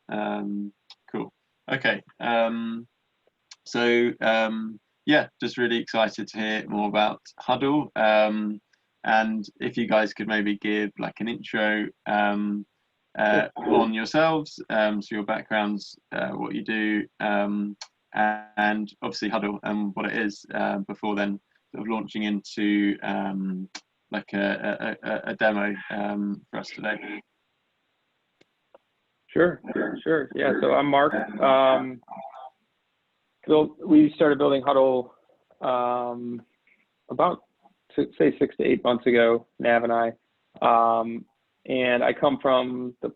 Cool. Okay. Yeah, just really excited to hear more about Huddle. And if you guys could maybe give like an intro on yourselves, so your backgrounds, what you do, and obviously Huddle and what it is, before then sort of launching into like a demo for us today. Sure. Yeah, so I'm Mark. We started building Huddle about, say, 6 to 8 months ago, Nav and I. And I come from the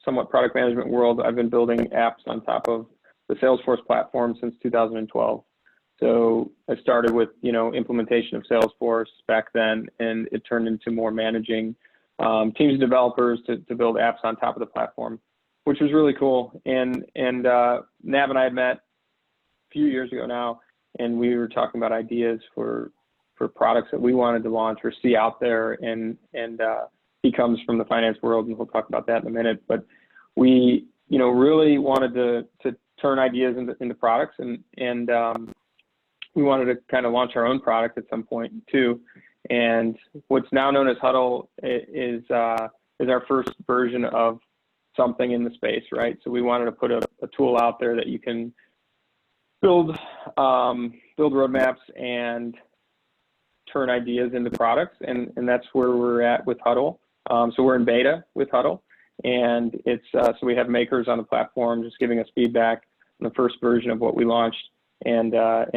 somewhat product management world. I've been building apps on top of the Salesforce platform since 2012. So I started with, implementation of Salesforce back then, and it turned into more managing teams of developers to build apps on top of the platform, which was really cool. And Nav and I had met a few years ago now, and we were talking about ideas for products that we wanted to launch or see out there. And he comes from the finance world, and we'll talk about that in a minute. But we, really wanted to turn ideas into products, and we wanted to kind of launch our own product at some point too. And what's now known as Huddle is our first version of something in the space, right? So we wanted to put a tool out there that you can build roadmaps and turn ideas into products, and that's where we're at with Huddle. So we're in beta with Huddle, and it's so we have makers on the platform just giving us feedback on the first version of what we launched, and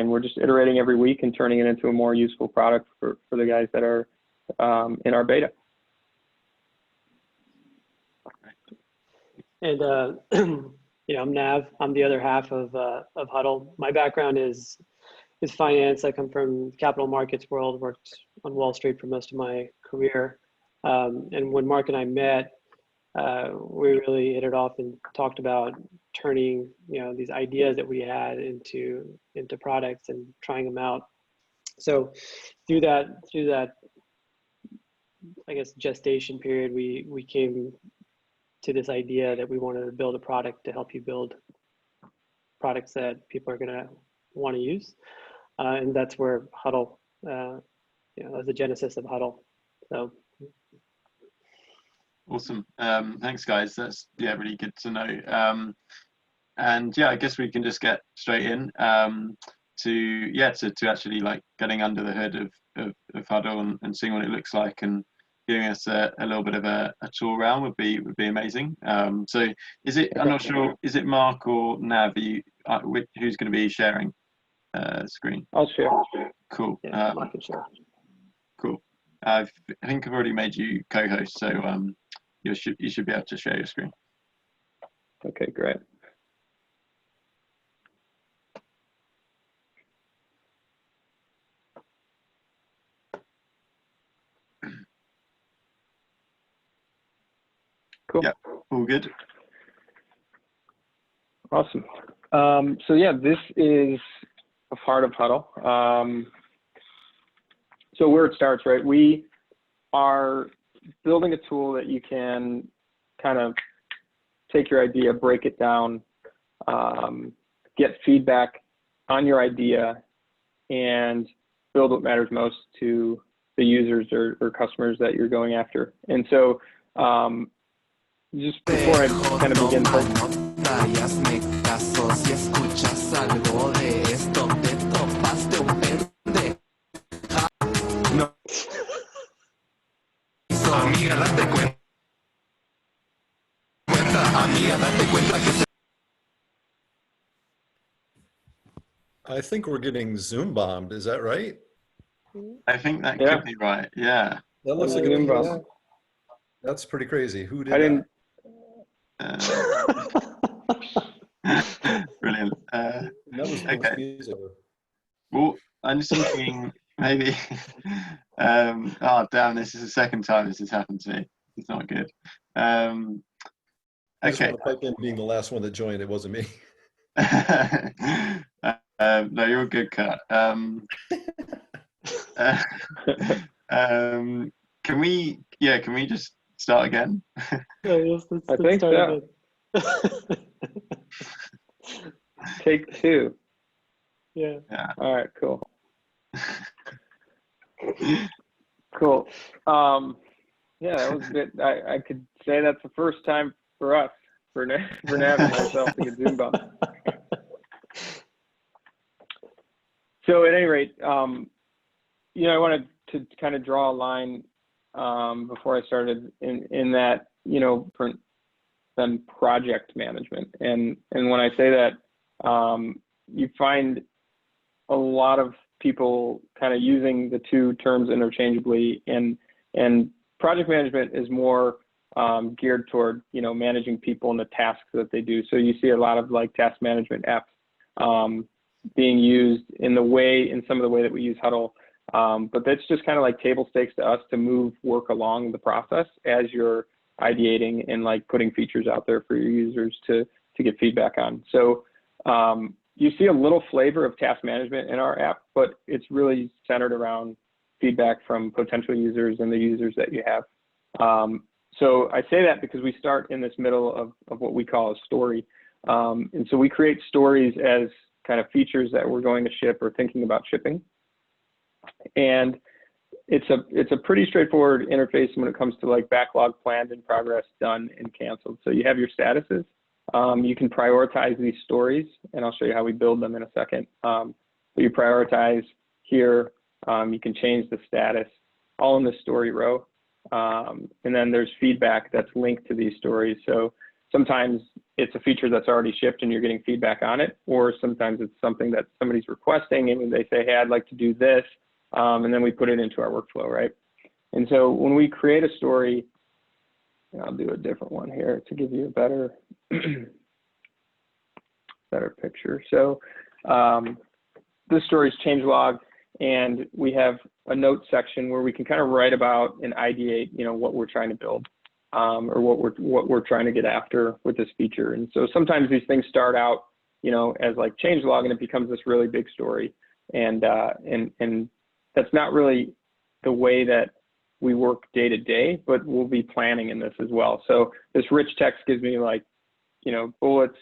we're just iterating every week and turning it into a more useful product for the guys that are in our beta. And I'm Nav. I'm the other half of Huddle. My background is finance. I come from the capital markets world. Worked on Wall Street for most of my career. And when Mark and I met, we really hit it off and talked about turning these ideas that we had into products and trying them out. So through that I guess gestation period, we came to this idea that we wanted to build a product to help you build products that people are going to want to use, and that's where Huddle, that's the genesis of Huddle. So awesome. Thanks, guys. That's really good to know. And I guess we can just get straight in to actually like getting under the hood of Huddle and seeing what it looks like, and giving us a little bit of a tour around would be amazing. So is it, I'm not sure, is it Mark or Nav? Who's going to be sharing screen? I'll share. Cool. Yeah, Mark can share. Cool. I think I've already made you co-host, so you should be able to share your screen. Okay, great. Cool. Yeah, all good. Awesome. So yeah, this is a part of Huddle. So where it starts, right? We are building a tool that you can kind of take your idea, break it down, get feedback on your idea, and build what matters most to the users or customers that you're going after. And so just before I kind of begin, I think we're getting Zoom bombed. Is that right? I think that could be right. Yeah. That looks like a bomb. That's pretty crazy. Who did that? Brilliant. That was okay. Well, I'm just thinking maybe. Oh damn! This is the second time this has happened to me. It's not good. I just want to pipe in being the last one that joined. It wasn't me. No, you're a good cut. Can we just start again? Let's I think start so. again. Take two. Yeah. All right, cool. Cool. Yeah, that was good. I could say that's the first time for us, for Nav and myself, to get Zoom bump. So at any rate, you know, I wanted to kind of draw a line before I started in that, you know, then project management. And when I say that, you find a lot of people kind of using the two terms interchangeably, and project management is more geared toward, you know, managing people and the tasks that they do. So you see a lot of like task management apps being used in some of the way that we use Huddle. But that's just kind of like table stakes to us to move work along the process as you're ideating and like putting features out there for your users to get feedback on. So you see a little flavor of task management in our app, but it's really centered around feedback from potential users and the users that you have. So I say that because we start in this middle of what we call a story. And so we create stories as kind of features that we're going to ship or thinking about shipping. And it's a pretty straightforward interface when it comes to like backlog, planned, in progress, done, and canceled. So you have your statuses. You can prioritize these stories, and I'll show you how we build them in a second. But you prioritize here. You can change the status, all in the story row. And then there's feedback that's linked to these stories. So sometimes it's a feature that's already shipped and you're getting feedback on it, or sometimes it's something that somebody's requesting and they say, hey, I'd like to do this. And then we put it into our workflow, right? And so when we create a story, and I'll do a different one here to give you a better, better picture. So this story is changelog, and we have a note section where we can kind of write about and ideate, you know, what we're trying to build, or what we're trying to get after with this feature. And so sometimes these things start out, you know, as like changelog, and it becomes this really big story. And that's not really the way that we work day to day, but we'll be planning in this as well. So this rich text gives me like, you know, bullets.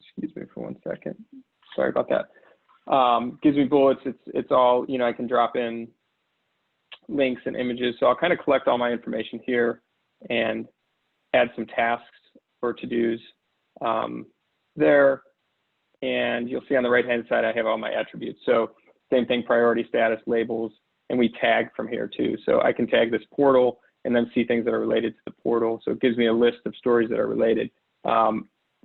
Excuse me for 1 second. Sorry about that. Gives me bullets. It's all, you know, I can drop in links and images. So I'll kind of collect all my information here and add some tasks or to-dos there. And you'll see on the right-hand side, I have all my attributes. So same thing, priority, status, labels, and we tag from here too. So I can tag this portal and then see things that are related to the portal. So it gives me a list of stories that are related.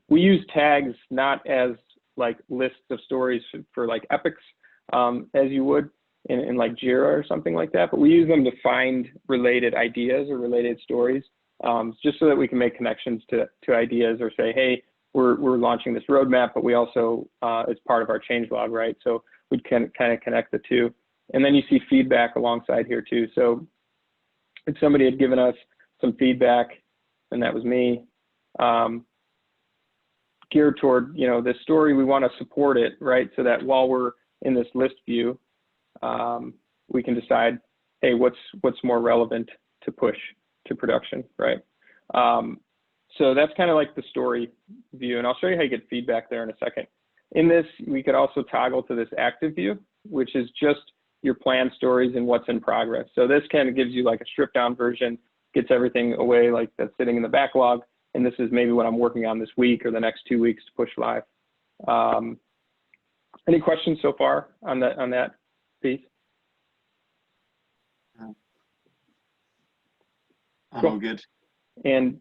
We use tags not as like lists of stories for like epics, as you would in like Jira or something like that, but we use them to find related ideas or related stories, just so that we can make connections to ideas, or say, hey, we're launching this roadmap, but we also, it's part of our changelog, right? So we can kind of connect the two. And then you see feedback alongside here too. So if somebody had given us some feedback, and that was me, geared toward, you know, this story, we want to support it, right? So that while we're in this list view, we can decide, hey, what's more relevant to push to production, right? So that's kind of like the story view, and I'll show you how you get feedback there in a second. In this, we could also toggle to this active view, which is just your planned stories and what's in progress. So this kind of gives you like a stripped down version, gets everything away like that's sitting in the backlog, and this is maybe what I'm working on this week or the next 2 weeks to push live. Any questions so far on that piece? I'm all good. And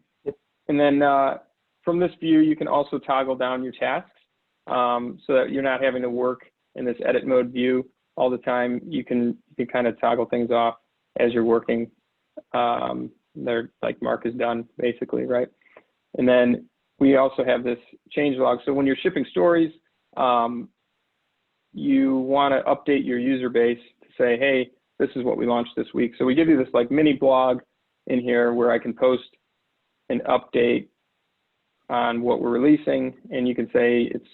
then from this view, you can also toggle down your tasks, so that you're not having to work in this edit mode view all the time. You can kind of toggle things off as you're working. They're like mark is done, basically, right? And then we also have this changelog. So when you're shipping stories, you want to update your user base to say, hey, this is what we launched this week. So we give you this like mini blog in here where I can post an update on what we're releasing, and you can say it's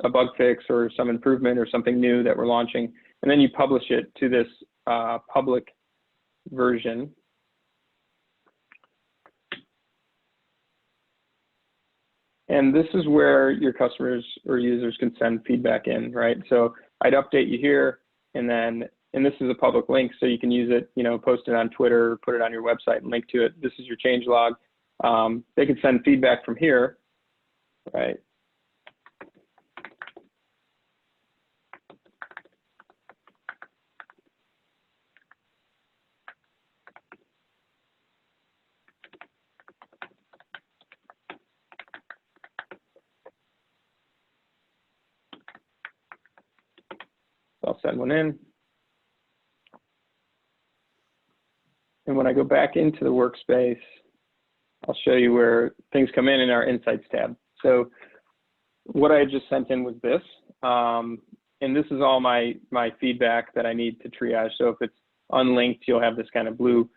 a bug fix or some improvement or something new that we're launching, and then you publish it to this public version. And this is where your customers or users can send feedback in, right? So I'd update you here, and this is a public link, so you can use it, you know, post it on Twitter, put it on your website and link to it. This is your change log. They can send feedback from here, right? I'll send one in. And when I go back into the workspace, I'll show you where things come in our Insights tab. So what I just sent in was this. And this is all my feedback that I need to triage. So if it's unlinked, you'll have this kind of blue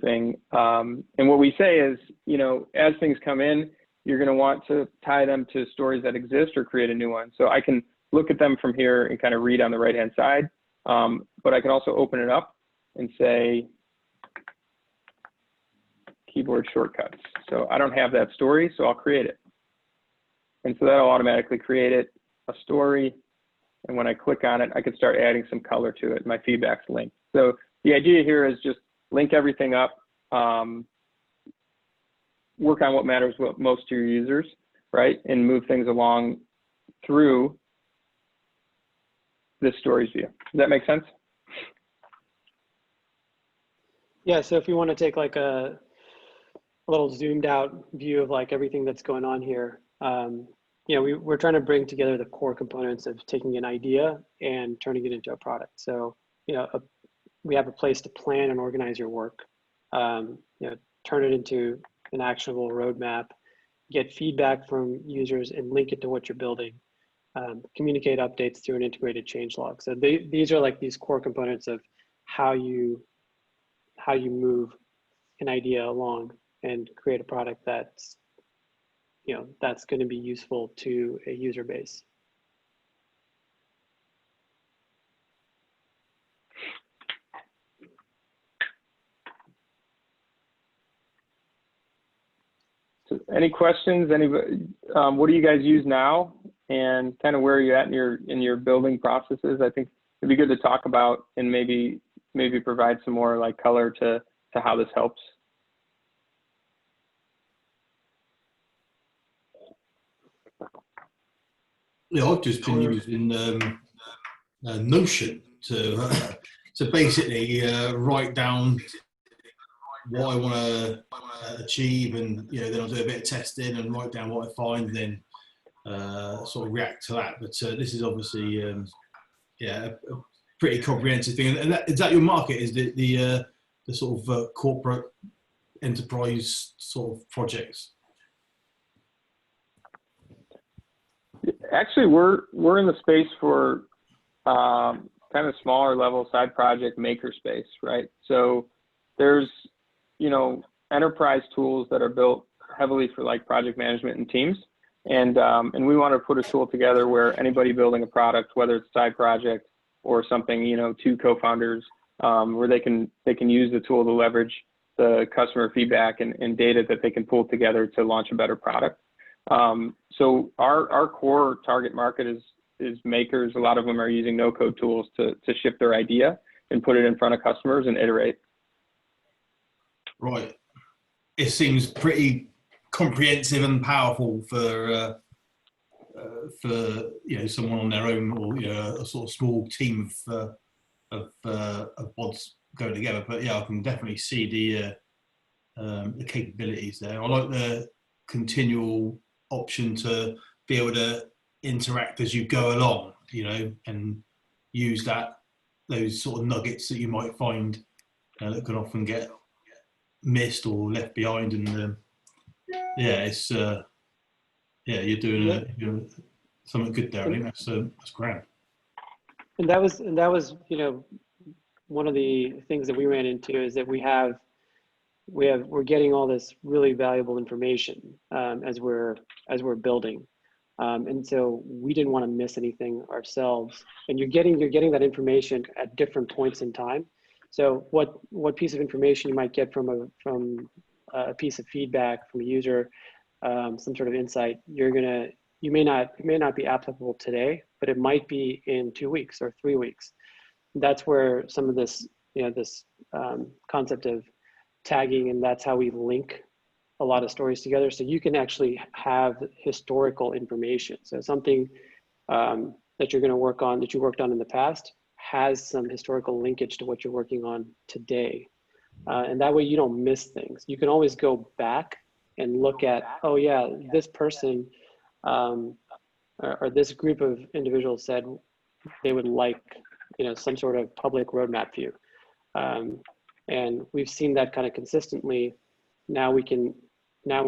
thing. And what we say is, you know, as things come in, you're going to want to tie them to stories that exist or create a new one. So I can look at them from here and kind of read on the right-hand side. But I can also open it up and say keyboard shortcuts. So I don't have that story, so I'll create it. And so that'll automatically create a story. And when I click on it, I can start adding some color to it. My feedback's linked. So the idea here is just link everything up, work on what matters most to your users, right? And move things along through this stories view. Does that make sense? Yeah, so if you want to take like a little zoomed out view of like everything that's going on here, you know, we're trying to bring together the core components of taking an idea and turning it into a product. So, you know, we have a place to plan and organize your work, you know, turn it into an actionable roadmap, get feedback from users and link it to what you're building, communicate updates through an integrated change log. So these are like these core components of how you move an idea along and create a product that's, you know, that's going to be useful to a user base. So any questions? Anybody? What do you guys use now, and kind of where are you at in your building processes? I think it'd be good to talk about and maybe provide some more like color to how this helps. Yeah, I've just been using Notion to basically write down what I want to achieve, and you know, then I'll do a bit of testing and write down what I find, then sort of react to that. But this is obviously yeah, a pretty comprehensive thing. And is that your market? Is the sort of corporate enterprise sort of projects? Actually, we're in the space for kind of smaller level side project maker space, right? So there's, you know, enterprise tools that are built heavily for like project management and teams, and we want to put a tool together where anybody building a product, whether it's a side project or something, you know, two co-founders, where they can use the tool to leverage the customer feedback and data that they can pull together to launch a better product. So our core target market is makers. A lot of them are using NoCode tools to ship their idea and put it in front of customers and iterate. Right. It seems pretty comprehensive and powerful for you know, someone on their own, or you know, a sort of small team of bots going together. But yeah, I can definitely see the capabilities there. I like the continual option to be able to interact as you go along, you know, and use those sort of nuggets that you might find that can often get missed or left behind. And yeah, it's yeah, you're doing something good there. I think that's grand. And that was you know, one of the things that we ran into is that we're getting all this really valuable information as we're building, and so we didn't want to miss anything ourselves. And you're getting that information at different points in time, So what piece of information you might get from a piece of feedback from a user, some sort of insight, it may not be applicable today, but it might be in 2 weeks or 3 weeks. That's where some of this, this concept of tagging, and that's how we link a lot of stories together. So you can actually have historical information. So something that you're going to work on, that you worked on in the past, has some historical linkage to what you're working on today. And that way you don't miss things. You can always go back and look at, oh yeah, this person or this group of individuals said they would like, some sort of public roadmap view. And we've seen that kind of consistently. Now when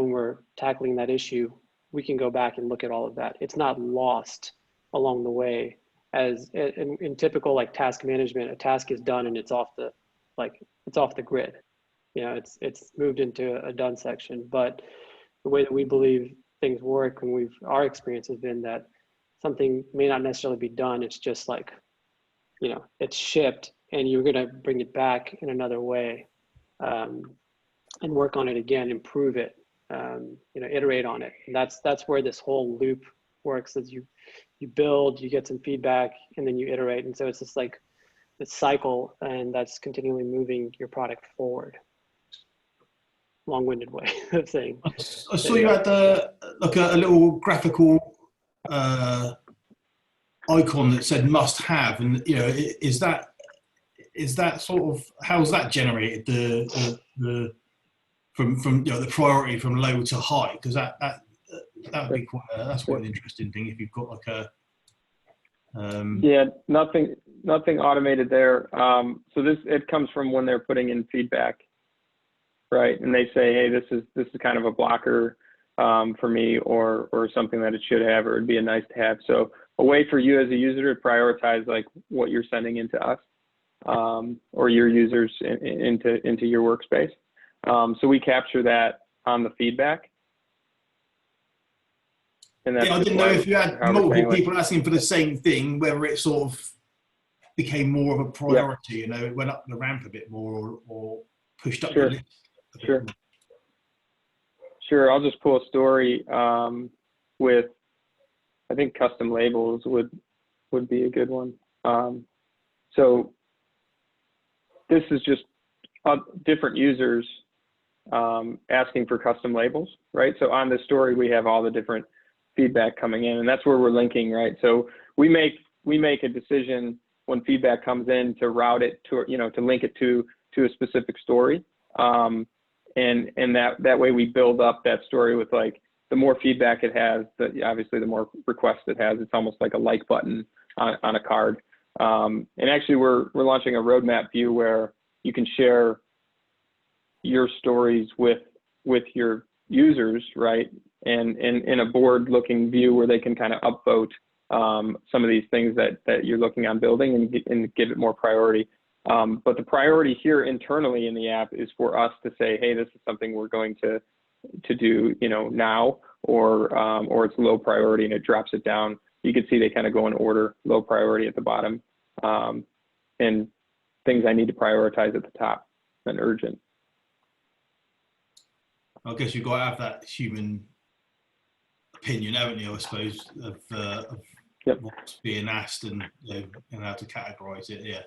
we're tackling that issue, we can go back and look at all of that. It's not lost along the way. As in typical like task management, a task is done and it's off the grid. It's moved into a done section. But the way that we believe things work, and our experience has been that something may not necessarily be done. It's just like, it's shipped, and you're going to bring it back in another way, and work on it again, improve it, iterate on it. And that's where this whole loop works. As you build, you get some feedback, and then you iterate. And so it's just like this cycle, and that's continually moving your product forward. Long-winded way of saying. I saw you had a little graphical icon that said "must have," and is that sort of, how's that generated the from the priority from low to high? Because that would be that's quite an interesting thing if you've got like a yeah, nothing automated there. So it comes from when they're putting in feedback, right? And they say, hey, this is kind of a blocker for me, or something that it should have, or it'd be a nice to have. So a way for you as a user to prioritize like what you're sending into us, or your users into your workspace. So we capture that on the feedback. And that's I didn't know if you had multiple people asking for the same thing, whether it sort of became more of a priority, it went up the ramp a bit more, or pushed up the list a bit more. Sure, I'll just pull a story with, I think custom labels would be a good one. So this is just different users asking for custom labels, right? So on this story, we have all the different feedback coming in, and that's where we're linking, right? So we make a decision when feedback comes in to route it to, to link it to a specific story. And that way we build up that story with like, the more feedback it has, obviously the more requests it has. It's almost like a like button on a card. And actually we're launching a roadmap view where you can share your stories with your users, right? And in a board looking view where they can kind of upvote some of these things that you're looking on building and give it more priority. But the priority here internally in the app is for us to say, hey, this is something we're going to do, now, or it's low priority, and it drops it down. You can see they kind of go in order, low priority at the bottom, and things I need to prioritize at the top, and urgent. I guess you've got to have that human opinion, haven't you, I suppose, of what's being asked and how to categorize it. Yeah.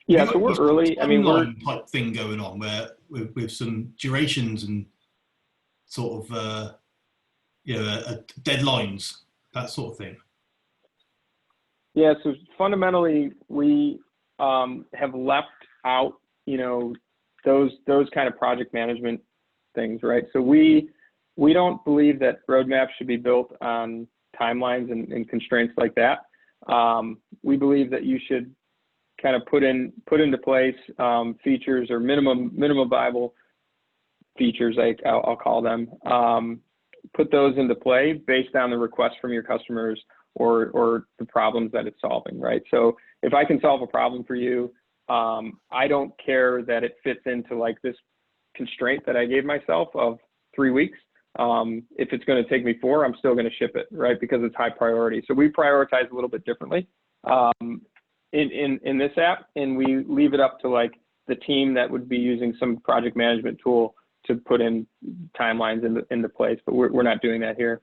Yeah, so we're early. I mean, we're type thing going on where with some durations and sort of deadlines, that sort of thing. Yeah, so fundamentally we have left out, those kind of project management things, right? So we don't believe that roadmaps should be built on timelines and constraints like that. We believe that you should kind of put into place features, or minimum viable features, I'll call them. Put those into play based on the requests from your customers or the problems that it's solving, right? So if I can solve a problem for you, I don't care that it fits into like this constraint that I gave myself of 3 weeks. If it's going to take me 4, I'm still going to ship it, right? Because it's high priority. So we prioritize a little bit differently. in this app, and we leave it up to like the team that would be using some project management tool to put in timelines into place. But we're not doing that here.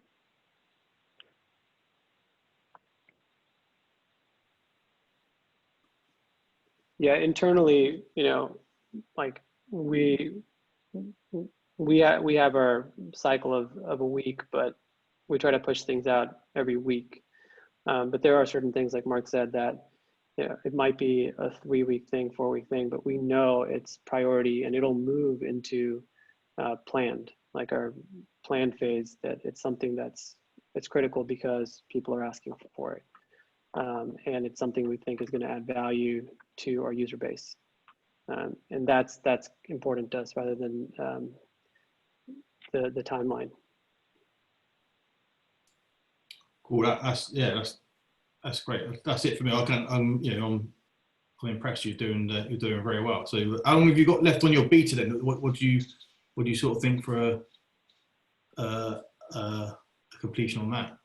Yeah, internally, you know, like we have our cycle of a week, but we try to push things out every week. But there are certain things, like Mark said, that it might be a 3-week thing, 4-week thing, but we know it's priority and it'll move into planned, like our planned phase, that it's something it's critical because people are asking for it. And it's something we think is going to add value to our user base. And that's important to us rather than the timeline. Cool. That's great. That's it for me. I'm impressed. You're doing very well. So how long have you got left on your beta then? What do you sort of think for a completion on that?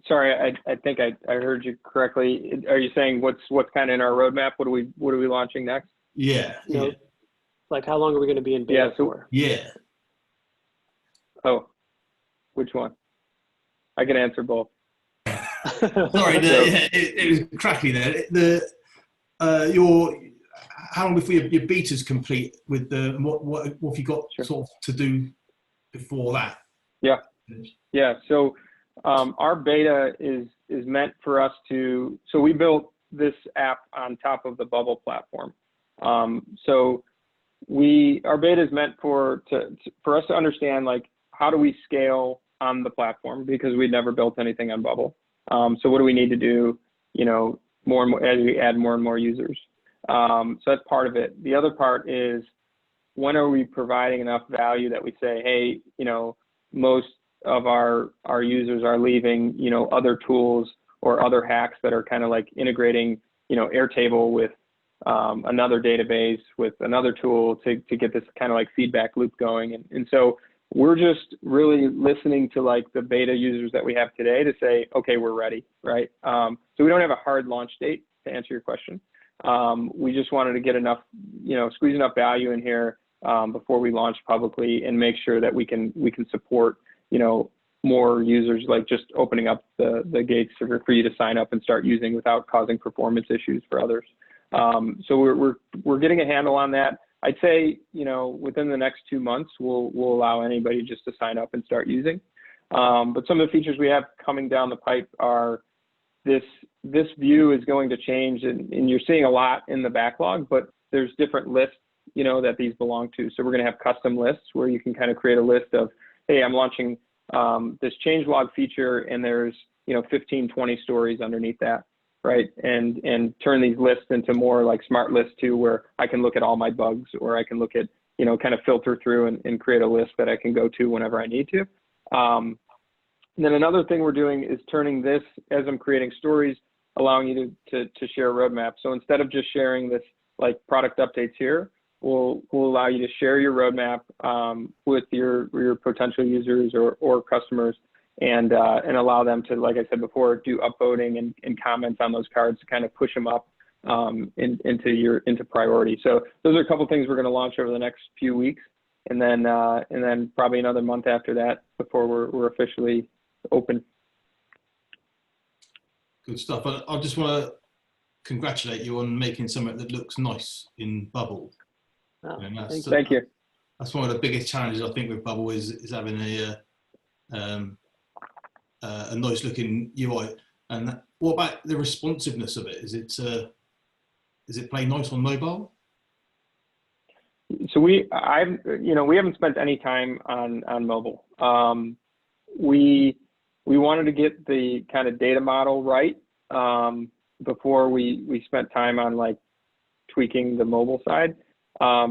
Sorry, I think I heard you correctly. Are you saying what's kind of in our roadmap? What are we launching next? Yeah. No, like how long are we going to be in beta for? Yeah. Oh, which one? I can answer both. Sorry, it was crackly there. How long before your beta's complete with what have you got sort of to do before that? Yeah. So our beta is meant for us to. So we built this app on top of the Bubble platform. So our beta is meant for us to understand, like, how do we scale on the platform, because we'd never built anything on Bubble. So what do we need to do, more and more as we add more and more users? So that's part of it. The other part is, when are we providing enough value that we say, hey, most of our users are leaving, other tools or other hacks that are kind of like integrating, Airtable with another database, with another tool to get this kind of like feedback loop going. And so we're just really listening to like the beta users that we have today to say, okay, we're ready, right? So we don't have a hard launch date, to answer your question. We just wanted to get enough, squeeze enough value in here before we launch publicly, and make sure that we can support, more users, like just opening up the gates for you to sign up and start using without causing performance issues for others. So we're getting a handle on that. I'd say, within the next 2 months, we'll allow anybody just to sign up and start using. But some of the features we have coming down the pipe are this view is going to change, and you're seeing a lot in the backlog, but there's different lists, that these belong to. So we're going to have custom lists where you can kind of create a list of, hey, I'm launching this changelog feature, and there's 15, 20 stories underneath that. Right, and turn these lists into more like smart lists too, where I can look at all my bugs, or I can look at, kind of filter through and create a list that I can go to whenever I need to. And then another thing we're doing is turning this, as I'm creating stories, allowing you to share a roadmap. So instead of just sharing this like product updates here, we'll allow you to share your roadmap with your potential users or customers. And allow them to, like I said before, do upvoting and comments on those cards to kind of push them up into priority. So those are a couple of things we're going to launch over the next few weeks, and then probably another month after that before we're officially open. Good stuff. I just want to congratulate you on making something that looks nice in Bubble. Oh, thank you. That's one of the biggest challenges I think with Bubble is having a nice looking UI. And what about the responsiveness of it? Is it play nice on mobile? So we haven't spent any time on mobile. We wanted to get the kind of data model right before we spent time on like tweaking the mobile side,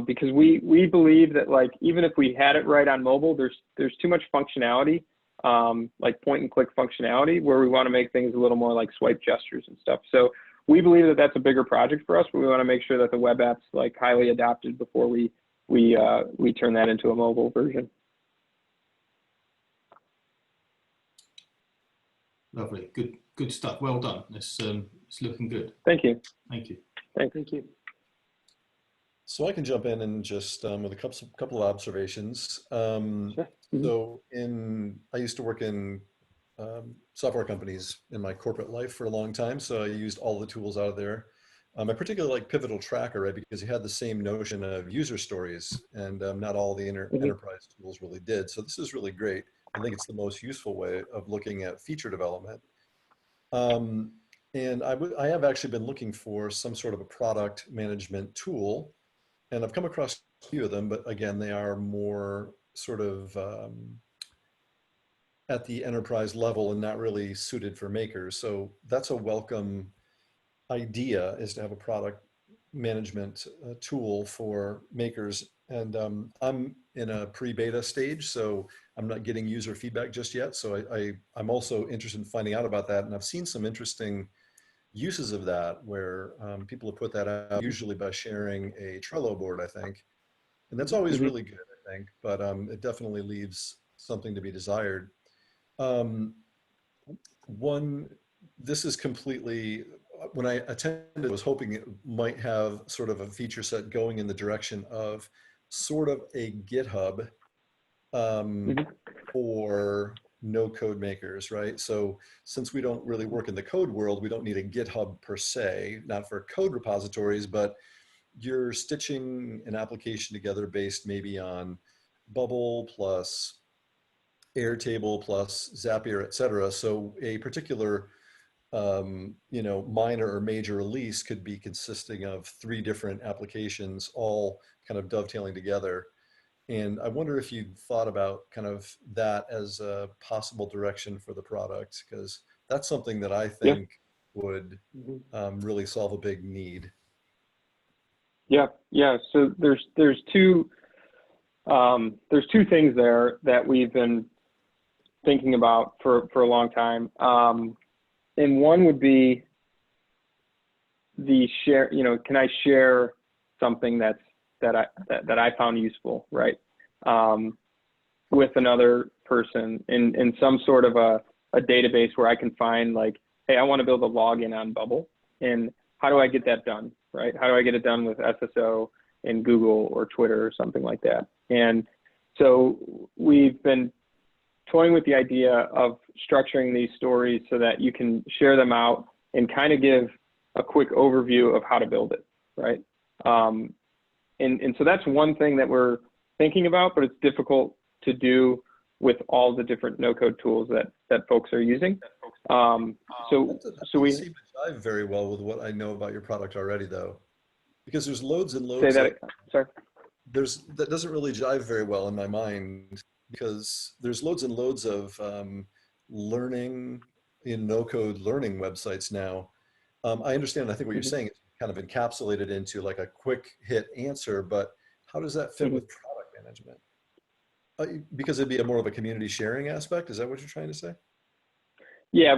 because we believe that, like, even if we had it right on mobile, there's too much functionality, like point and click functionality, where we want to make things a little more like swipe gestures and stuff. So we believe that that's a bigger project for us, but we want to make sure that the web app's like highly adopted before we turn that into a mobile version. Lovely. Good stuff. Well done. It's looking good. Thank you. Thank you. Thank you. So I can jump in and just with a couple of observations. Sure. So I used to work in software companies in my corporate life for a long time. So I used all the tools out of there. I particularly like Pivotal Tracker, right? Because you had the same notion of user stories, and not all the enterprise tools really did. So this is really great. I think it's the most useful way of looking at feature development. And I have actually been looking for some sort of a product management tool, and I've come across a few of them, but again, they are more sort of at the enterprise level and not really suited for makers. So that's a welcome idea, is to have a product management tool for makers. And I'm in a pre-beta stage, so I'm not getting user feedback just yet. So I'm also interested in finding out about that. And I've seen some interesting uses of that where people have put that out, usually by sharing a Trello board, I think. And that's always really good, I think, but it definitely leaves something to be desired. This is completely, when I attended, I was hoping it might have sort of a feature set going in the direction of sort of a GitHub for no code makers, right? So since we don't really work in the code world, we don't need a GitHub per se, not for code repositories, but you're stitching an application together based maybe on Bubble plus Airtable plus Zapier, et cetera. So a particular minor or major release could be consisting of 3 different applications, all kind of dovetailing together. And I wonder if you thought about kind of that as a possible direction for the product, because that's something that I think would really solve a big need. Yeah. So there's two things there that we've been thinking about for a long time. And one would be the share. Can I share something that I found useful, right, with another person in some sort of a database where I can find, like, hey, I want to build a login on Bubble, and how do I get that done, right? How do I get it done with SSO in Google or Twitter or something like that? And so we've been toying with the idea of structuring these stories so that you can share them out and kind of give a quick overview of how to build it, right? And so that's one thing that we're thinking about, but it's difficult to do with all the different no-code tools that folks are using. So we seem to jive very well with what I know about your product already, though, because there's loads and loads. Say that. Sorry. That doesn't really jive very well in my mind, because there's loads and loads of learning in no-code learning websites now. I understand. I think what you're saying is kind of encapsulated into like a quick hit answer, but how does that fit with product management? Because it'd be more of a community sharing aspect. Is that what you're trying to say? Yeah,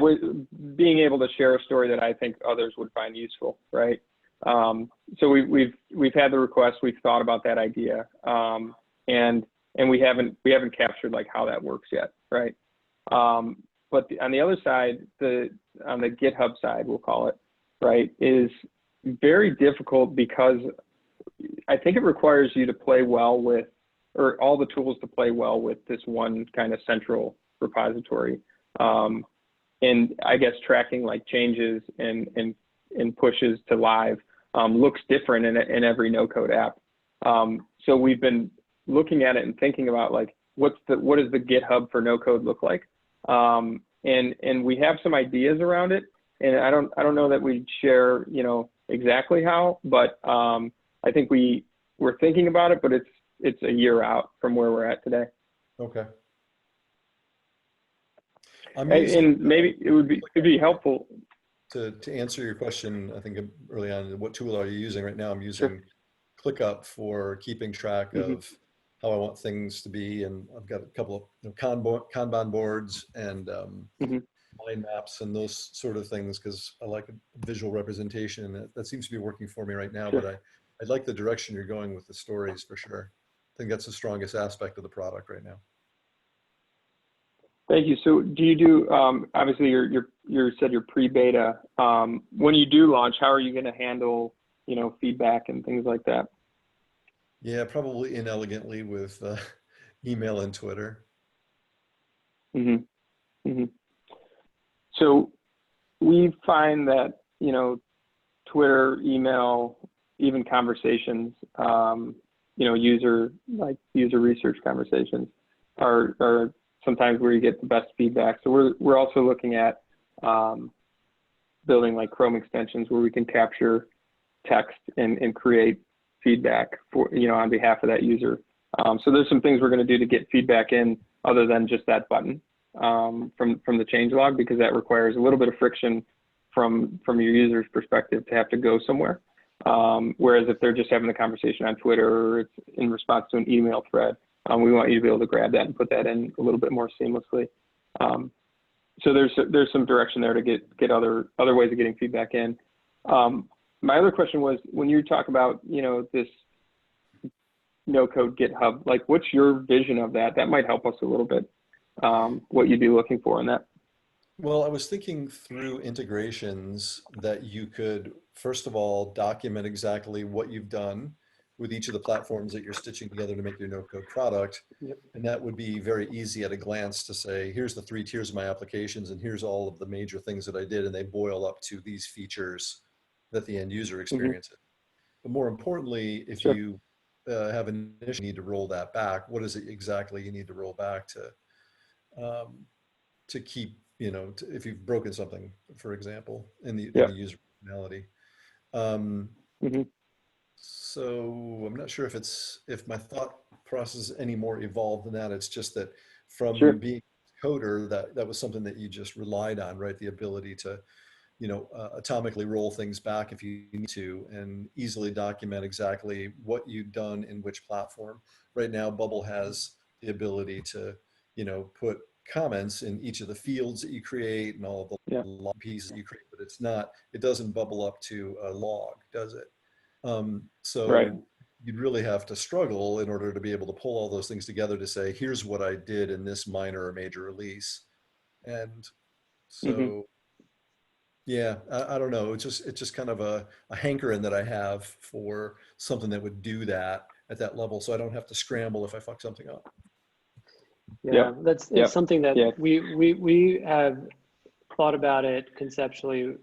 being able to share a story that I think others would find useful, right? So we've had the request, we've thought about that idea, and we haven't captured like how that works yet, right? But on the other side, on the GitHub side, we'll call it, right, is very difficult because I think it requires you to play well with, or all the tools to play well with, this one kind of central repository. And I guess tracking like changes and pushes to live looks different in every no-code app. So we've been looking at it and thinking about, like, what does the GitHub for no-code look like? And we have some ideas around it, and I don't know that we'd share exactly how, but I think we're thinking about it, but it's a year out from where we're at today. Okay. And maybe it'd be helpful to answer your question. I think early on, what tool are you using right now? I'm using ClickUp for keeping track of how I want things to be, and I've got a couple of Kanban boards and mind maps and those sort of things, because I like a visual representation, and that seems to be working for me right now. But I like the direction you're going with the stories for sure. I think that's the strongest aspect of the product right now. Thank you. So do you do, obviously you said you're pre-beta. When you do launch, how are you going to handle, feedback and things like that? Yeah, probably inelegantly with email and Twitter. Mm-hmm. Mm-hmm. So we find that, Twitter, email, even conversations, user research conversations are sometimes where you get the best feedback. So we're also looking at building like Chrome extensions where we can capture text and create feedback for, on behalf of that user. So there's some things we're going to do to get feedback in other than just that button from the changelog, because that requires a little bit of friction from your user's perspective to have to go somewhere. Whereas if they're just having the conversation on Twitter or it's in response to an email thread, we want you to be able to grab that and put that in a little bit more seamlessly. So there's some direction there to get other ways of getting feedback in. My other question was, when you talk about, this no-code GitHub, like what's your vision of that? That might help us a little bit, what you'd be looking for in that. Well, I was thinking through integrations that you could, first of all, document exactly what you've done with each of the platforms that you're stitching together to make your no-code product. Yep. And that would be very easy at a glance to say, here's the 3 tiers of my applications, and here's all of the major things that I did, and they boil up to these features that the end user experiences. But more importantly, if you have an issue, you need to roll that back. What is it exactly you need to roll back to keep, if you've broken something, for example, in the user functionality. So I'm not sure if my thought process is any more evolved than that. It's just that from being a coder, that was something that you just relied on, right? The ability to, atomically roll things back if you need to, and easily document exactly what you've done in which platform. Right now, Bubble has the ability to, put comments in each of the fields that you create and all of the log pieces that you create, but it doesn't bubble up to a log, does it? So you'd really have to struggle in order to be able to pull all those things together to say, here's what I did in this minor or major release. And so, yeah, I don't know. It's just kind of a hankering that I have for something that would do that at that level, so I don't have to scramble if I fuck something up. Yeah, that's something that we have thought about it conceptually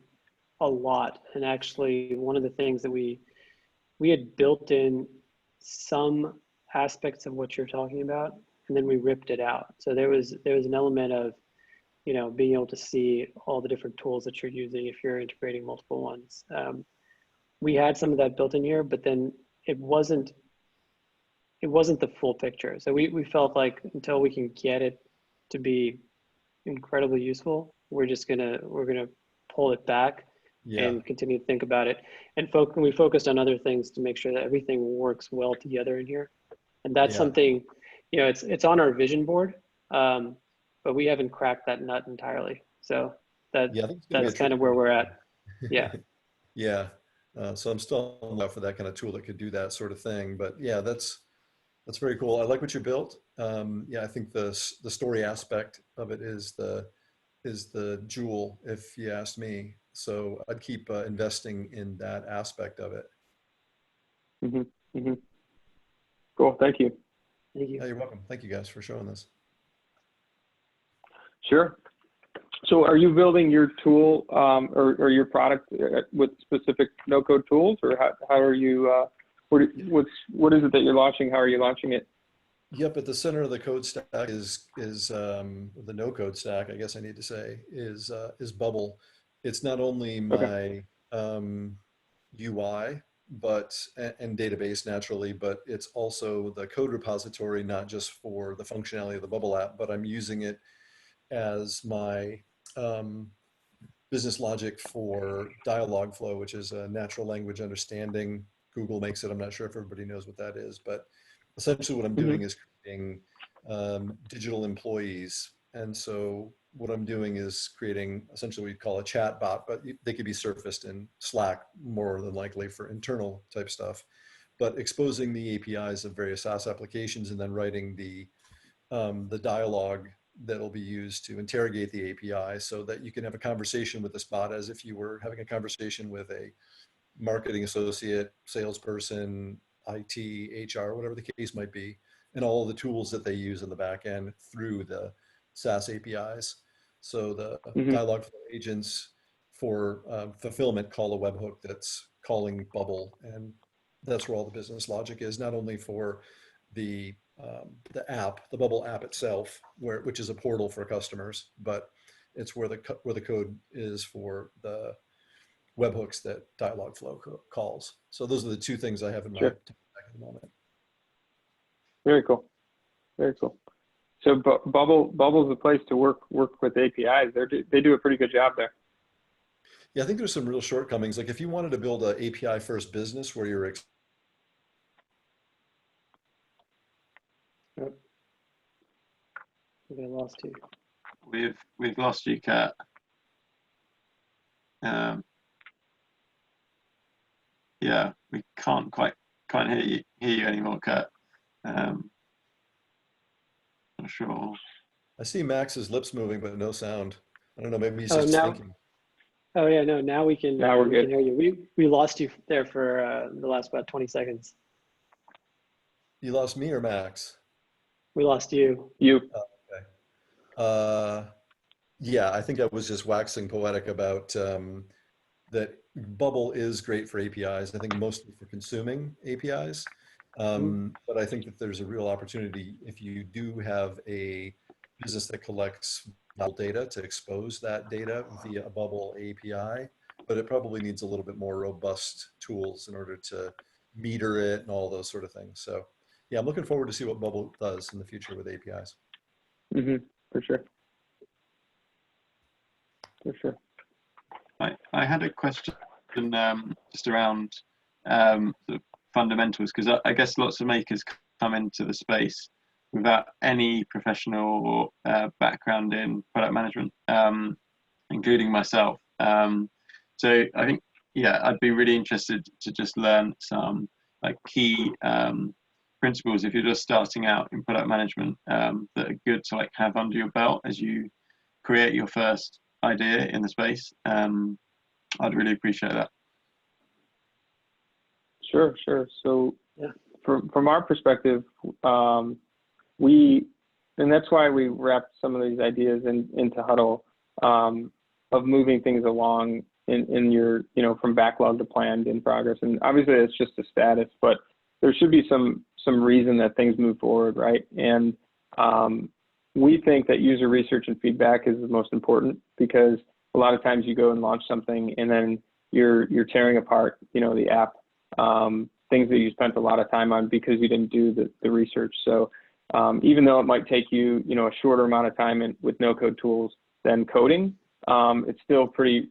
a lot. And actually, one of the things that we had built in some aspects of what you're talking about, and then we ripped it out. So there was an element of, being able to see all the different tools that you're using if you're integrating multiple ones. We had some of that built in here, but then it wasn't the full picture. So we felt like until we can get it to be incredibly useful, we're gonna pull it back and continue to think about it. And we focused on other things to make sure that everything works well together in here. And that's something, it's on our vision board, but we haven't cracked that nut entirely. So that's kind of where we're at. Yeah. So I'm still on the lookout for that kind of tool that could do that sort of thing. But yeah, that's very cool. I like what you built. I think the story aspect of it is the jewel, if you asked me. So I'd keep investing in that aspect of it. Cool. Thank you. Thank you. Yeah, you're welcome. Thank you guys for showing this. Sure. So are you building your tool or your product with specific no-code tools, or how are you, what is it that you're launching? How are you launching it? Yep, at the center of the code stack is the no-code stack, I guess I need to say, is Bubble. It's not only my UI, and database naturally, but it's also the code repository, not just for the functionality of the Bubble app, but I'm using it as my business logic for Dialogflow, which is a natural language understanding. Google makes it. I'm not sure if everybody knows what that is, but essentially what I'm doing is creating digital employees. And so what I'm doing is creating essentially what we call a chat bot, but they could be surfaced in Slack more than likely for internal type stuff, but exposing the APIs of various SaaS applications and then writing the dialogue that'll be used to interrogate the API so that you can have a conversation with this bot as if you were having a conversation with a marketing associate, salesperson, IT, HR, whatever the case might be, and all the tools that they use in the back end through the SaaS APIs. So the dialogue flow agents for fulfillment call a webhook that's calling Bubble, and that's where all the business logic is, not only for the app, the Bubble app itself, which is a portal for customers, but it's where the code is for the webhooks that Dialogflow calls. So those are the two things I have in my tech stack at the moment. Very cool. Very cool. So Bubble's a place to work with APIs. They do a pretty good job there. Yeah, I think there's some real shortcomings. Like if you wanted to build an API first business where you're Yep. I think I lost you. We've lost you, Kurt. Yeah, we can't hear you anymore, Kurt. Not sure. I see Max's lips moving, but no sound. I don't know, maybe he's Oh, just now, thinking. oh yeah, no, now we can, now we can hear you. We lost you there for the last about 20 seconds. You lost me or Max? We lost you. You. Okay. Yeah, I think I was just waxing poetic about that Bubble is great for APIs. I think mostly for consuming APIs. But I think that there's a real opportunity if you do have a business that collects data to expose that data via a Bubble API, but it probably needs a little bit more robust tools in order to meter it and all those sort of things. So yeah, I'm looking forward to see what Bubble does in the future with APIs. For sure. For sure. I had a question just around sort of fundamentals, because I guess lots of makers come into the space without any professional background in product management, including myself. So I think, yeah, I'd be really interested to just learn some like key principles if you're just starting out in product management that are good to like have under your belt as you create your first idea in the space. I'd really appreciate that. Sure. So yeah, from our perspective, and that's why we wrapped some of these ideas into Huddle, of moving things along in your, from backlog to planned in progress. And obviously it's just a status, but there should be some reason that things move forward, right? And we think that user research and feedback is the most important, because a lot of times you go and launch something and then you're tearing apart, the app, things that you spent a lot of time on because you didn't do the research. So even though it might take you, a shorter amount of time with no-code tools than coding, it's still pretty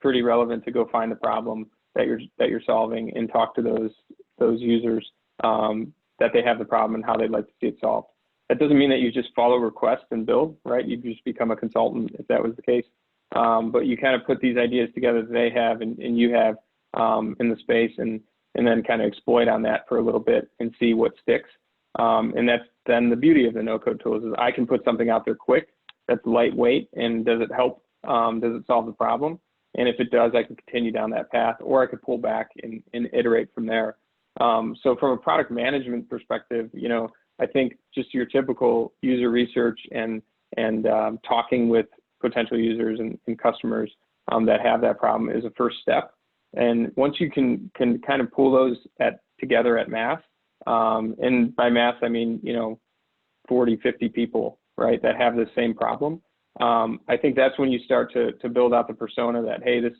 relevant to go find the problem that you're solving and talk to those users that they have the problem and how they'd like to see it solved. That doesn't mean that you just follow requests and build, right? You just become a consultant if that was the case. But you kind of put these ideas together that they have and you have in the space, and then kind of exploit on that for a little bit and see what sticks. And that's then the beauty of the no-code tools is I can put something out there quick that's lightweight, and does it help? Does it solve the problem? And if it does, I can continue down that path, or I could pull back and iterate from there. So from a product management perspective, I think just your typical user research and talking with potential users and customers that have that problem is a first step. And once you can kind of pull those together at mass, and by mass, I mean, 40, 50 people, right, that have the same problem. I think that's when you start to build out the persona that, hey, this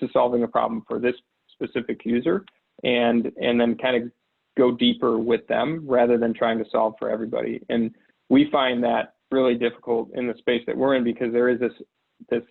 is solving a problem for this specific user, and then kind of go deeper with them rather than trying to solve for everybody. And we find that really difficult in the space that we're in, because there is this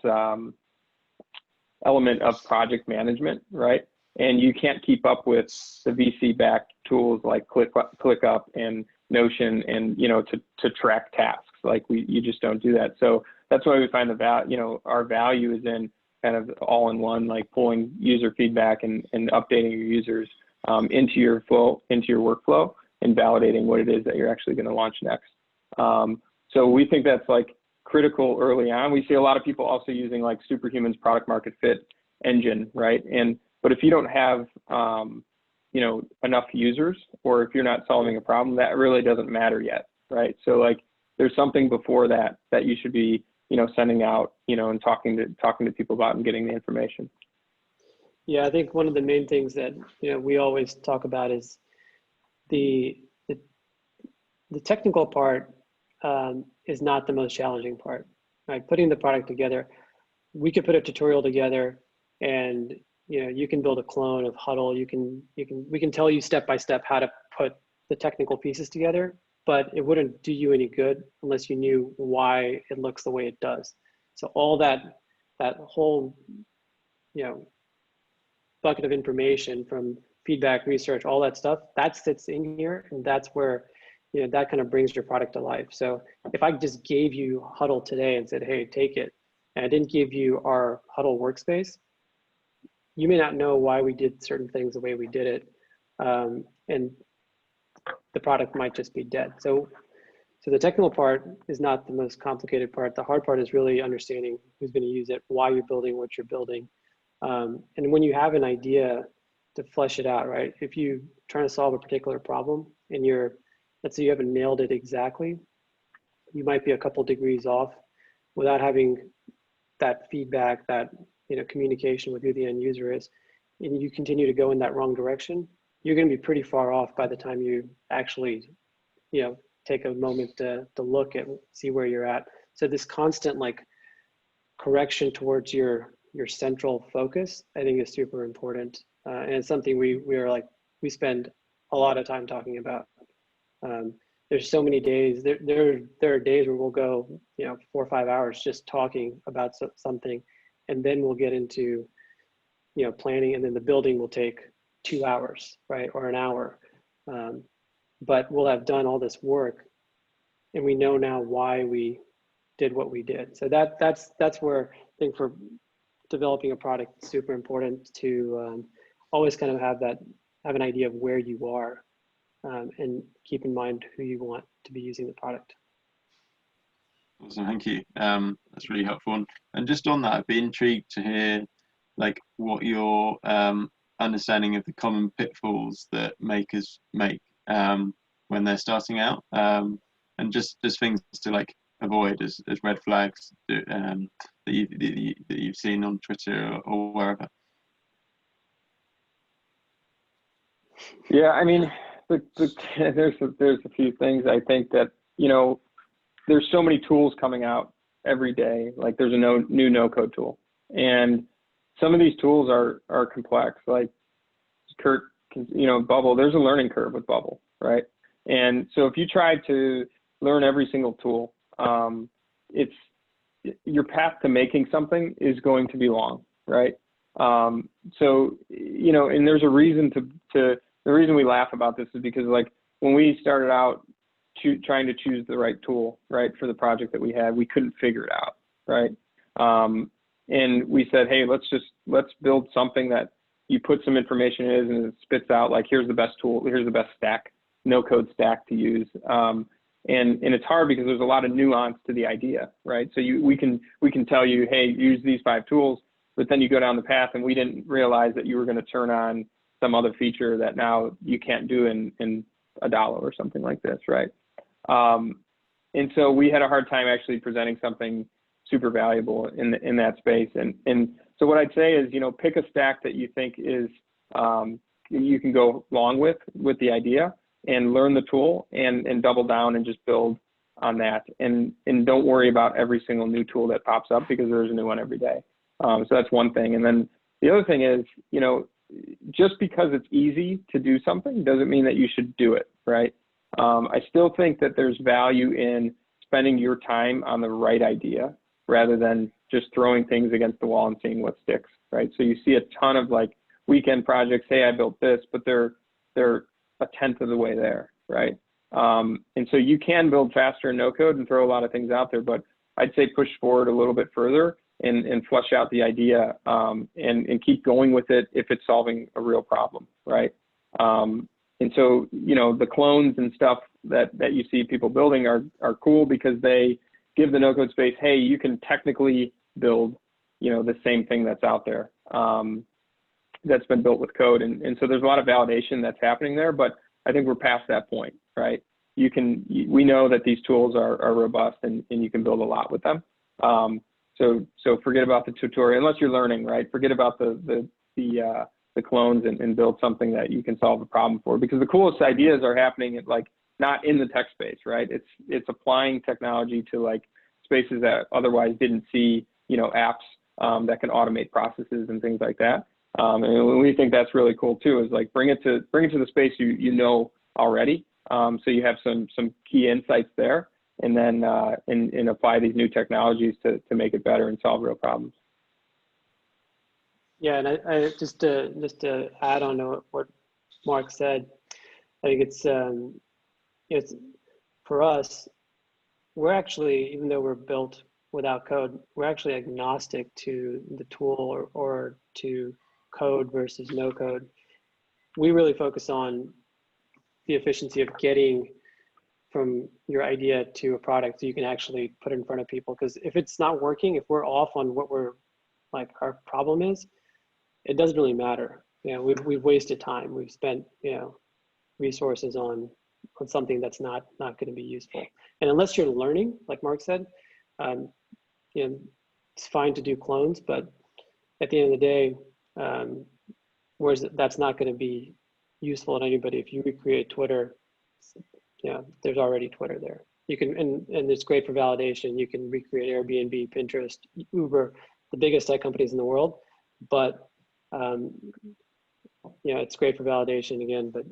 element of project management, right? And you can't keep up with the VC-backed tools like ClickUp and Notion, and to track tasks. Like you just don't do that. So that's why we find our value is in kind of all-in-one, like pulling user feedback and updating your users into your workflow, and validating what it is that you're actually going to launch next. So we think that's like critical early on. We see a lot of people also using like Superhuman's product market fit engine, right? But if you don't have you know, enough users, or if you're not solving a problem, that really doesn't matter yet, right? So like there's something before that that you should be, you know, sending out, you know, and talking to people about and getting the information. Yeah, I think one of the main things that, you know, we always talk about is the technical part is not the most challenging part, right? Putting the product together, we could put a tutorial together, and you know, you can build a clone of Huddle. We can tell you step by step how to put the technical pieces together, but it wouldn't do you any good unless you knew why it looks the way it does. So all that whole, you know, bucket of information from feedback, research, all that stuff, that sits in here, and that's where, you know, that kind of brings your product to life. So if I just gave you Huddle today and said, hey, take it, and I didn't give you our Huddle workspace, you may not know why we did certain things the way we did it, and the product might just be dead. So the technical part is not the most complicated part. The hard part is really understanding who's going to use it, why you're building what you're building. And when you have an idea, to flesh it out, right? If you're trying to solve a particular problem and let's say you haven't nailed it exactly, you might be a couple degrees off without having that feedback, that, you know, communication with who the end user is, and you continue to go in that wrong direction, you're going to be pretty far off by the time you actually, you know, take a moment to look at, see where you're at. So this constant like correction towards your central focus, I think, is super important, and it's something we spend a lot of time talking about. There's so many days. There are days where we'll go, you know, 4 or 5 hours just talking about something, and then we'll get into, you know, planning, and then the building will take 2 hours, right, or an hour. But we'll have done all this work, and we know now why we did what we did. So that's where I think for developing a product, it's super important to always kind of have an idea of where you are, and keep in mind who you want to be using the product. Awesome, thank you. That's really helpful. And just on that, I'd be intrigued to hear like what your understanding of the common pitfalls that makers make when they're starting out, and just things to like avoid as red flags that you've seen on Twitter or wherever. Yeah, I mean, there's a few things. I think that, you know, there's so many tools coming out every day. Like there's a new no-code tool, and some of these tools are complex. Like Kurt, you know, Bubble. There's a learning curve with Bubble, right? And so if you try to learn every single tool, your path to making something is going to be long, right? So, you know, and there's a reason the reason we laugh about this is because like when we started out trying to choose the right tool, right, for the project that we had, we couldn't figure it out, right? And we said, hey, let's build something that you put some information in and it spits out like, here's the best tool, here's the best stack, no-code stack to use. And it's hard because there's a lot of nuance to the idea, right? So we can tell you, hey, use these 5 tools, but then you go down the path and we didn't realize that you were going to turn on some other feature that now you can't do in $1 or something like this, right? And so we had a hard time actually presenting something super valuable in that space. And so what I'd say is, you know, pick a stack that you think is you can go along with the idea, and learn the tool and double down and just build on that. And don't worry about every single new tool that pops up because there's a new one every day. So that's one thing. And then the other thing is, you know, just because it's easy to do something doesn't mean that you should do it, right? I still think that there's value in spending your time on the right idea rather than just throwing things against the wall and seeing what sticks, right? So you see a ton of like weekend projects, hey, I built this, but they're 1/10 of the way there, right? And so you can build faster in no code and throw a lot of things out there, but I'd say push forward a little bit further and flesh out the idea, and keep going with it if it's solving a real problem, right? And so, you know, the clones and stuff that you see people building are cool because they give the no-code space, hey, you can technically build, you know, the same thing that's out there, that's been built with code. And so there's a lot of validation that's happening there, but I think we're past that point, right? We know that these tools are robust and you can build a lot with them. So forget about the tutorial, unless you're learning, right? Forget about the clones and build something that you can solve a problem for, because the coolest ideas are happening at, like, not in the tech space, right? It's applying technology to, like, spaces that otherwise didn't see, you know, apps that can automate processes and things like that. And we think that's really cool too, is like bring it to the space you know already. So you have some key insights there, and then and apply these new technologies to make it better and solve real problems. Yeah, and I just to add on to what Mark said, I think it's for us, we're actually, even though we're built without code, we're actually agnostic to the tool or to code versus no code. We really focus on the efficiency of getting from your idea to a product so you can actually put it in front of people. Because if it's not working, if we're off on what our problem is, it doesn't really matter. You know, we've wasted time. We've spent, you know, resources on something that's not going to be useful. And unless you're learning, like Mark said, you know, it's fine to do clones, but at the end of the day, that's not going to be useful to anybody. If you recreate Twitter, you know, there's already Twitter there. You can, and it's great for validation. You can recreate Airbnb, Pinterest, Uber, the biggest tech companies in the world, but you know, it's great for validation again, but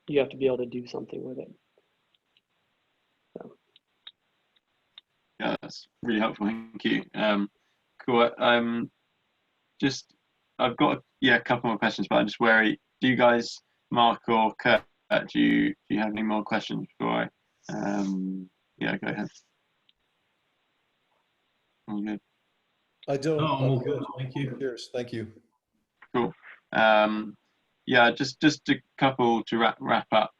you have to be able to do something with it. So. Yeah, that's really helpful. Thank you. Cool. I've got a couple more questions, but I'm just wary. Do you guys, Mark or Kurt, do you have any more questions before I? Yeah, go ahead. All good. I don't. Oh, I'm all good. Thank you. Cheers. Thank you. Cool. Yeah, just a couple to wrap up.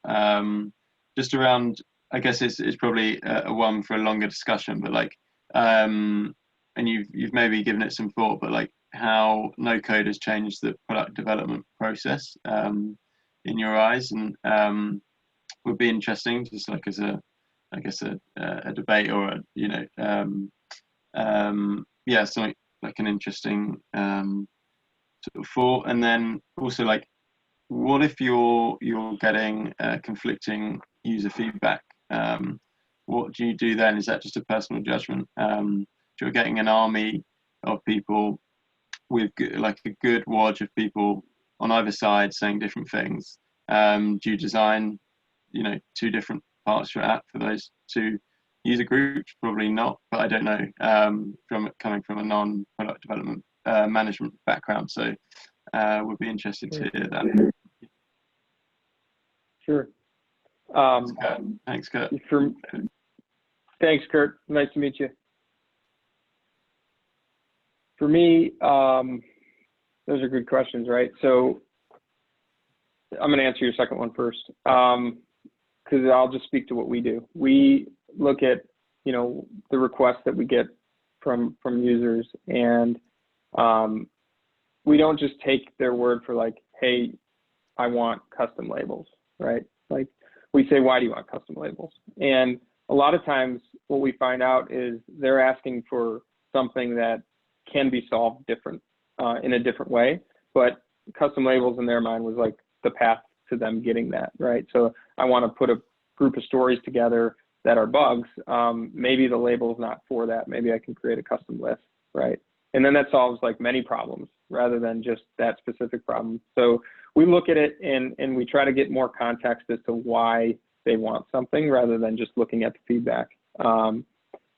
Just around, I guess it's probably a one for a longer discussion, but like, and you've maybe given it some thought, but like how no code has changed the product development process in your eyes, and would be interesting, just like as a, I guess a debate or a, you know, yeah, something like an interesting sort of thought. And then also, like, what if you're getting conflicting user feedback? What do you do then? Is that just a personal judgment? If you're getting an army of people with like a good wad of people on either side saying different things, do you design, you know, two different parts of your app for those two user groups? Probably not, but I don't know, coming from a non-product development management background, so would be interested to hear that. Sure. Thanks, Kurt. Thanks, Kurt. Nice to meet you. For me, those are good questions, right? So I'm going to answer your second one first, because I'll just speak to what we do. We look at, you know, the requests that we get from users, and we don't just take their word for like, hey, I want custom labels, right? Like, we say, why do you want custom labels? And a lot of times what we find out is they're asking for something that can be solved in a different way, but custom labels in their mind was like the path to them getting that, right? So I want to put a group of stories together that are bugs. Maybe the label is not for that. Maybe I can create a custom list, right? And then that solves like many problems rather than just that specific problem. So we look at it and we try to get more context as to why they want something rather than just looking at the feedback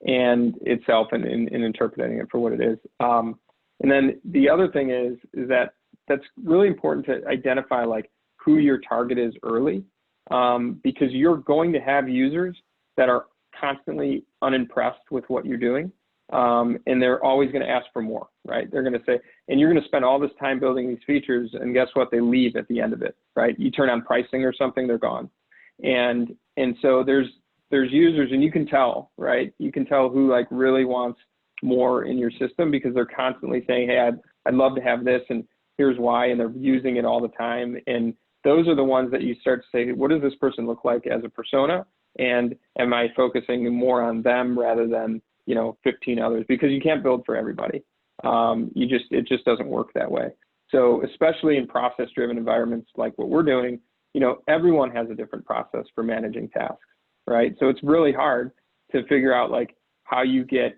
and itself and interpreting it for what it is. And then the other thing is that that's really important to identify like who your target is early, because you're going to have users that are constantly unimpressed with what you're doing. and they're always going to ask for more, right? They're going to say, and you're going to spend all this time building these features, and guess what? They leave at the end of it, right? You turn on pricing or something, they're gone. And so there's users, and you can tell, right? You can tell who like really wants more in your system because they're constantly saying, hey, I'd love to have this, and here's why, and they're using it all the time. And those are the ones that you start to say, what does this person look like as a persona? And am I focusing more on them rather than, 15 others? Because you can't build for everybody. It just doesn't work that way. So especially in process-driven environments like what we're doing, everyone has a different process for managing tasks, right? So it's really hard to figure out like how you get,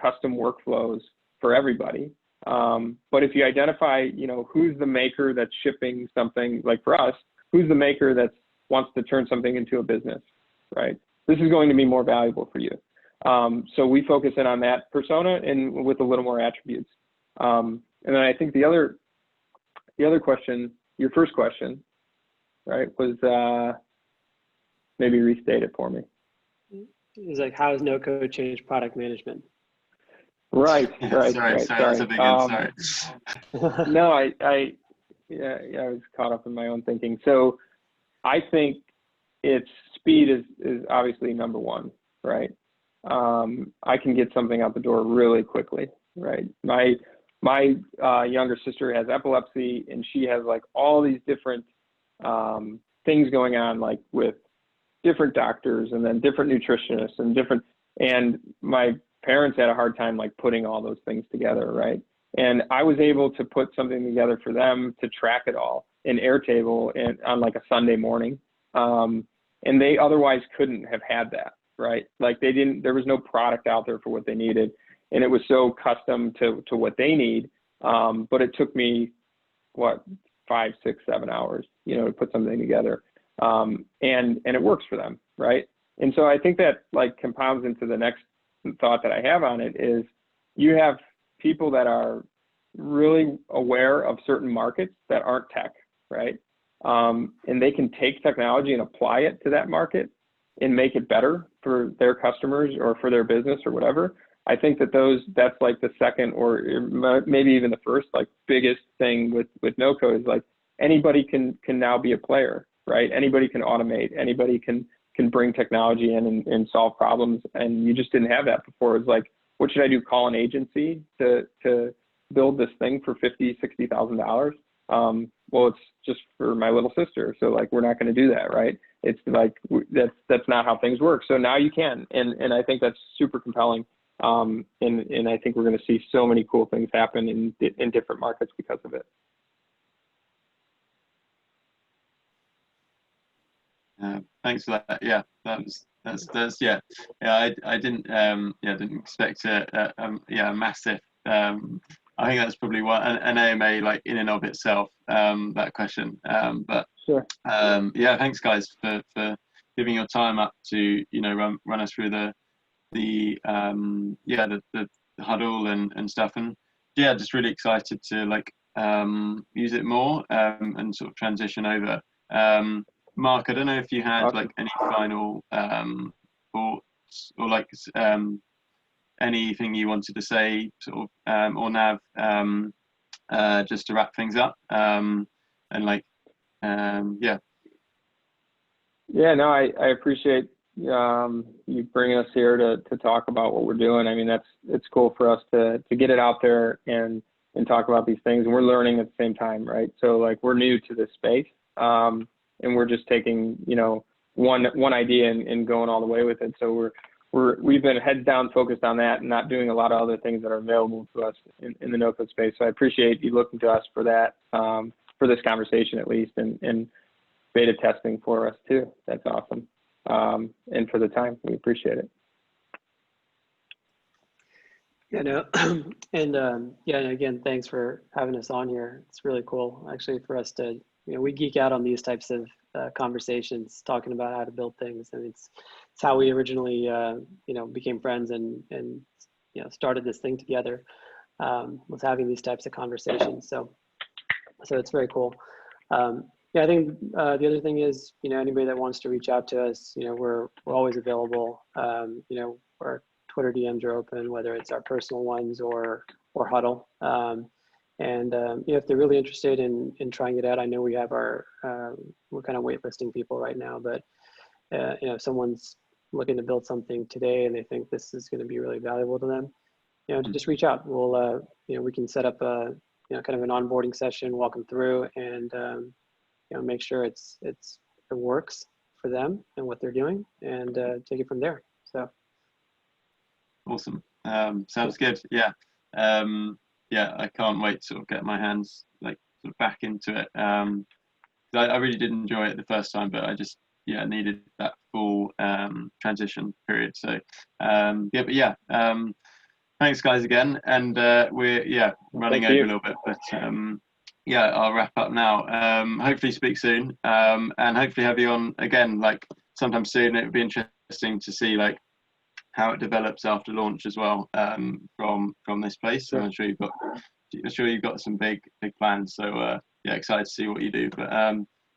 custom workflows for everybody. But if you identify, who's the maker that's shipping something, like for us, who's the maker that wants to turn something into a business, right? This is going to be more valuable for you. So we focus in on that persona and with a little more attributes. And then I think the other question, your first question, right, was maybe restate it for me. It's like, how has NoCode changed product management? Right. Sorry, that's a big one, sorry. No, I was caught up in my own thinking. So I think speed is obviously number one, right? I can get something out the door really quickly, right? My younger sister has epilepsy, and she has like all these different things going on, like with different doctors and then different nutritionists and my parents had a hard time like putting all those things together, right? And I was able to put something together for them to track it all in Airtable and on like a Sunday morning. And they otherwise couldn't have had that, right? Like there was no product out there for what they needed. And it was so custom to what they need. But it took me, 5, 6, 7 hours, to put something together. And it works for them, right? And so I think that like compounds into the next thought that I have on it is you have people that are really aware of certain markets that aren't tech, right? And they can take technology and apply it to that market and make it better for their customers or for their business or whatever. I think that's like the second or maybe even the first like biggest thing with NoCode is like anybody can now be a player, right? Anybody can automate, anybody can bring technology in and solve problems. And you just didn't have that before. It's like, what should I do? Call an agency to build this thing for $50,000, $60,000? Well, it's just for my little sister. So like, we're not going to do that, right? It's like, that's not how things work. So now you can, and I think that's super compelling. And I think we're going to see so many cool things happen in different markets because of it. Thanks for that. Yeah, that's yeah. I didn't expect a massive. I think that's probably what an AMA like in and of itself. That question. But sure. Yeah, thanks guys for giving your time up to run us through the Huddle and stuff, and yeah, just really excited to like use it more and sort of transition over. Mark, I don't know if you had like any final thoughts or like anything you wanted to say, sort of, or Nav, just to wrap things up, and like, yeah. Yeah, no, I appreciate you bringing us here to talk about what we're doing. I mean, it's cool for us to get it out there and talk about these things, and we're learning at the same time, right? So like we're new to this space. And we're just taking, one idea and going all the way with it. So we've been heads down focused on that and not doing a lot of other things that are available to us in the NoCode space. So I appreciate you looking to us for that, for this conversation at least, and beta testing for us too. That's awesome. And for the time, we appreciate it. Yeah, no, and yeah, and again, thanks for having us on here. It's really cool actually for us to, we geek out on these types of conversations, talking about how to build things, and it's how we originally, became friends and started this thing together, was having these types of conversations. So it's very cool. Yeah, I think the other thing is, anybody that wants to reach out to us, we're always available. Our Twitter DMs are open, whether it's our personal ones or Huddle. If they're really interested in trying it out, I know we have we're kind of waitlisting people right now, but if someone's looking to build something today and they think this is going to be really valuable to them, just reach out. We'll, we can set up a, kind of an onboarding session, walk them through, and make sure it works for them and what they're doing, and take it from there. So awesome. Sounds good. Yeah. I can't wait to sort of get my hands like sort of back into it. I really did enjoy it the first time, but I just needed that full transition period. So thanks guys again, and we're running over a little bit, but I'll wrap up now. Hopefully speak soon, and hopefully have you on again like sometime soon. It would be interesting to see like how it develops after launch as well, from this place. Sure. And I'm sure you've got some big plans. So excited to see what you do. But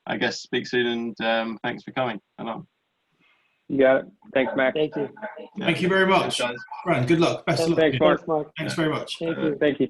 I guess speak soon, and thanks for coming along. You got it. Thanks, Mac. thank you. Thank you very much. Thanks, guys. Brian, good luck. Best of luck. Thanks, Mark. Thanks, Mark. Thanks very much. Thank you. Thank you.